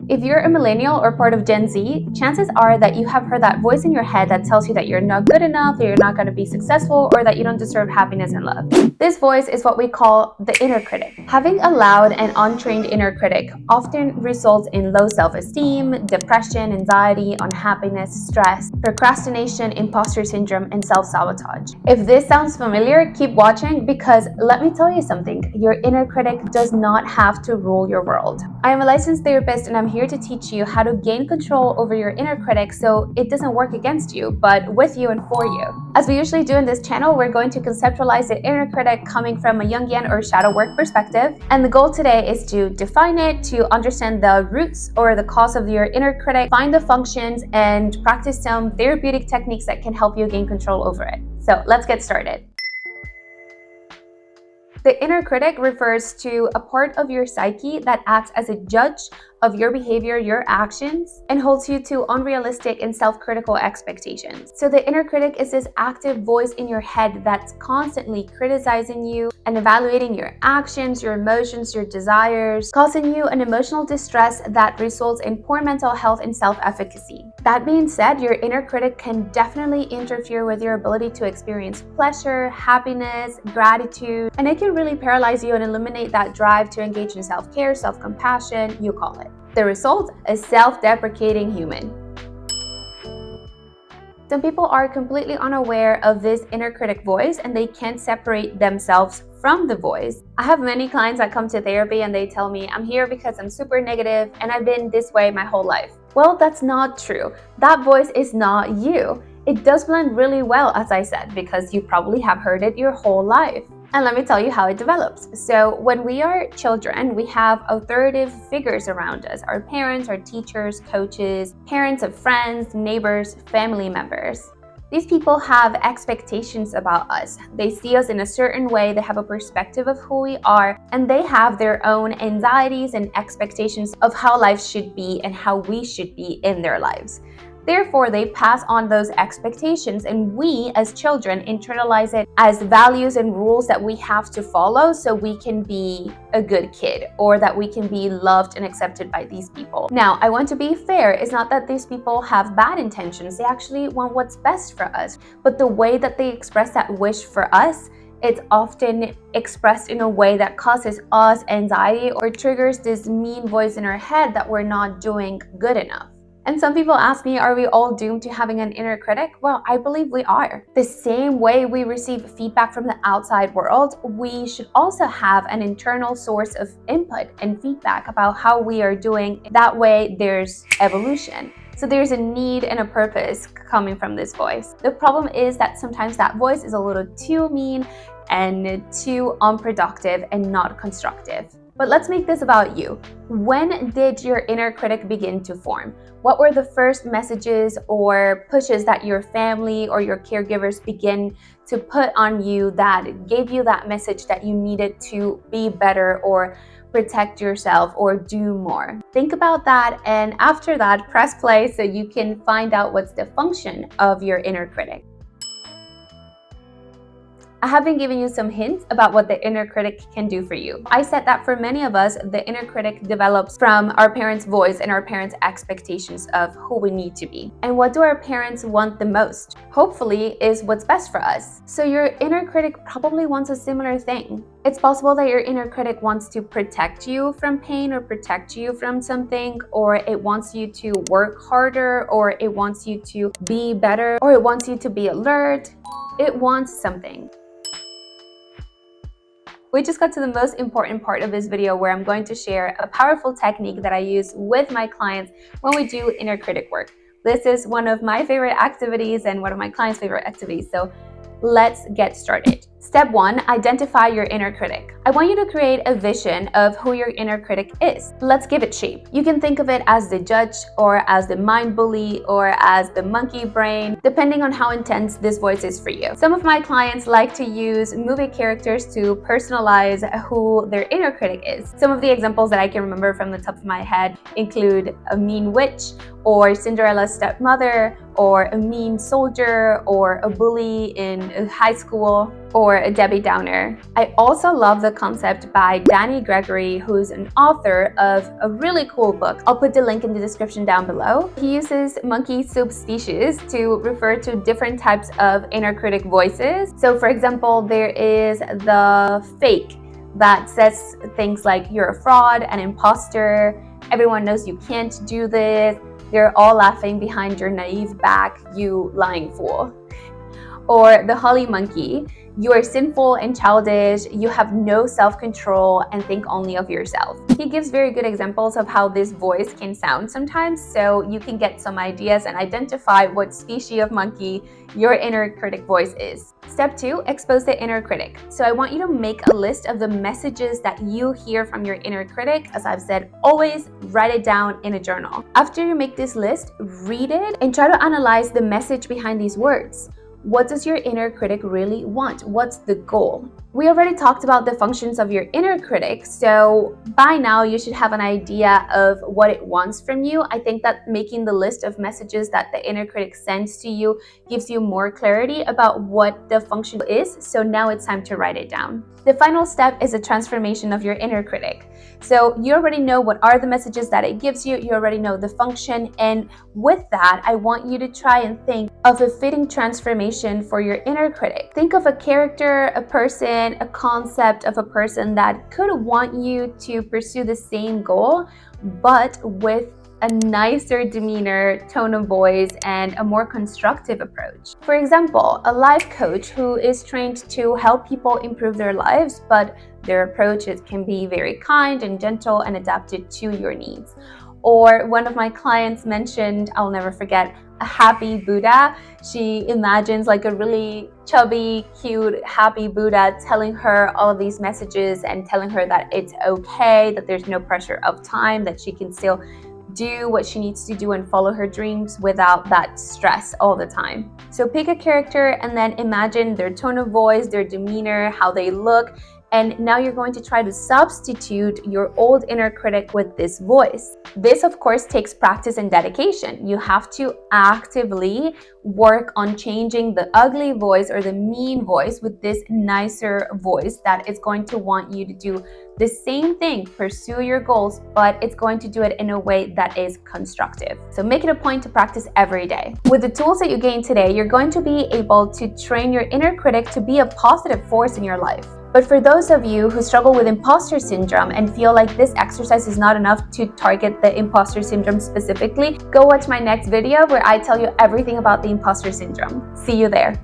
If you're a millennial or part of Gen Z, chances are that you have heard that voice in your head that tells you that you're not good enough, that you're not going to be successful, or that you don't deserve happiness and love. This voice is what we call the inner critic. Having a loud and untrained inner critic often results in low self-esteem, depression, anxiety, unhappiness, stress, procrastination, imposter syndrome, and self-sabotage. If this sounds familiar, keep watching because let me tell you something, your inner critic does not have to rule your world. I am a licensed therapist and I'm here to teach you how to gain control over your inner critic so it doesn't work against you, but with you and for you. As we usually do in this channel, we're going to conceptualize the inner critic coming from a Jungian or shadow work perspective. And the goal today is to define it, to understand the roots or the cause of your inner critic, find the functions, and practice some therapeutic techniques that can help you gain control over it. So let's get started. The inner critic refers to a part of your psyche that acts as a judge of your behavior, your actions, and holds you to unrealistic and self-critical expectations. So the inner critic is this active voice in your head that's constantly criticizing you and evaluating your actions, your emotions, your desires, causing you an emotional distress that results in poor mental health and self-efficacy. That being said, your inner critic can definitely interfere with your ability to experience pleasure, happiness, gratitude, and it can really paralyze you and eliminate that drive to engage in self-care, self-compassion, you call it. The result, a self-deprecating human. Some people are completely unaware of this inner critic voice and they can't separate themselves from the voice. I have many clients that come to therapy and they tell me, I'm here because I'm super negative and I've been this way my whole life. Well, that's not true. That voice is not you. It does blend really well, as I said, because you probably have heard it your whole life. And let me tell you how it develops. So when we are children, we have authoritative figures around us, our parents, our teachers, coaches, parents of friends, neighbors, family members. These people have expectations about us. They see us in a certain way, they have a perspective of who we are, and they have their own anxieties and expectations of how life should be and how we should be in their lives. Therefore, they pass on those expectations and we as children internalize it as values and rules that we have to follow so we can be a good kid or that we can be loved and accepted by these people. Now, I want to be fair. It's not that these people have bad intentions. They actually want what's best for us. But the way that they express that wish for us, it's often expressed in a way that causes us anxiety or triggers this mean voice in our head that we're not doing good enough. And some people ask me, are we all doomed to having an inner critic? Well, I believe we are. The same way we receive feedback from the outside world, we should also have an internal source of input and feedback about how we are doing. That way, there's evolution. So there's a need and a purpose coming from this voice. The problem is that sometimes that voice is a little too mean and too unproductive and not constructive. But let's make this about you. When did your inner critic begin to form? What were the first messages or pushes that your family or your caregivers begin to put on you that gave you that message that you needed to be better or protect yourself or do more? Think about that, and after that, press play so you can find out what's the function of your inner critic. I have been giving you some hints about what the inner critic can do for you. I said that for many of us, the inner critic develops from our parents' voice and our parents' expectations of who we need to be. And what do our parents want the most? Hopefully is what's best for us. So your inner critic probably wants a similar thing. It's possible that your inner critic wants to protect you from pain or protect you from something, or it wants you to work harder, or it wants you to be better, or it wants you to be alert. It wants something. We just got to the most important part of this video where I'm going to share a powerful technique that I use with my clients when we do inner critic work. This is one of my favorite activities and one of my clients' favorite activities. So let's get started. Step 1, identify your inner critic. I want you to create a vision of who your inner critic is. Let's give it shape. You can think of it as the judge or as the mind bully or as the monkey brain, depending on how intense this voice is for you. Some of my clients like to use movie characters to personalize who their inner critic is. Some of the examples that I can remember from the top of my head include a mean witch or Cinderella's stepmother or a mean soldier or a bully in high school or a Debbie Downer. I also love the concept by Danny Gregory, who's an author of a really cool book. I'll put the link in the description down below. He uses monkey subspecies to refer to different types of inner critic voices. So for example, there is the fake that says things like you're a fraud, an imposter, everyone knows you can't do this, they're all laughing behind your naive back, you lying fool. Or the holly monkey, you are sinful and childish, you have no self-control and think only of yourself. He gives very good examples of how this voice can sound sometimes, so you can get some ideas and identify what species of monkey your inner critic voice is. Step 2, expose the inner critic. So I want you to make a list of the messages that you hear from your inner critic. As I've said, always write it down in a journal. After you make this list, read it and try to analyze the message behind these words. What does your inner critic really want? What's the goal? We already talked about the functions of your inner critic, so by now you should have an idea of what it wants from you. I think that making the list of messages that the inner critic sends to you gives you more clarity about what the function is, so now it's time to write it down. The final step is a transformation of your inner critic. So you already know what are the messages that it gives you, you already know the function, and with that, I want you to try and think of a fitting transformation for your inner critic. Think of a character, a person, a concept of a person that could want you to pursue the same goal, but with a nicer demeanor, tone of voice, and a more constructive approach. For example, a life coach who is trained to help people improve their lives, but their approach can be very kind and gentle and adapted to your needs. Or one of my clients mentioned, I'll never forget, a happy Buddha. She imagines like a really chubby, cute, happy Buddha telling her all of these messages and telling her that it's okay, that there's no pressure of time, that she can still do what she needs to do and follow her dreams without that stress all the time. So pick a character and then imagine their tone of voice, their demeanor, how they look, and now you're going to try to substitute your old inner critic with this voice. This, of course, takes practice and dedication. You have to actively work on changing the ugly voice or the mean voice with this nicer voice that is going to want you to do the same thing, pursue your goals, but it's going to do it in a way that is constructive. So make it a point to practice every day. With the tools that you gain today, you're going to be able to train your inner critic to be a positive force in your life. But for those of you who struggle with imposter syndrome and feel like this exercise is not enough to target the imposter syndrome specifically, go watch my next video where I tell you everything about the imposter syndrome. See you there.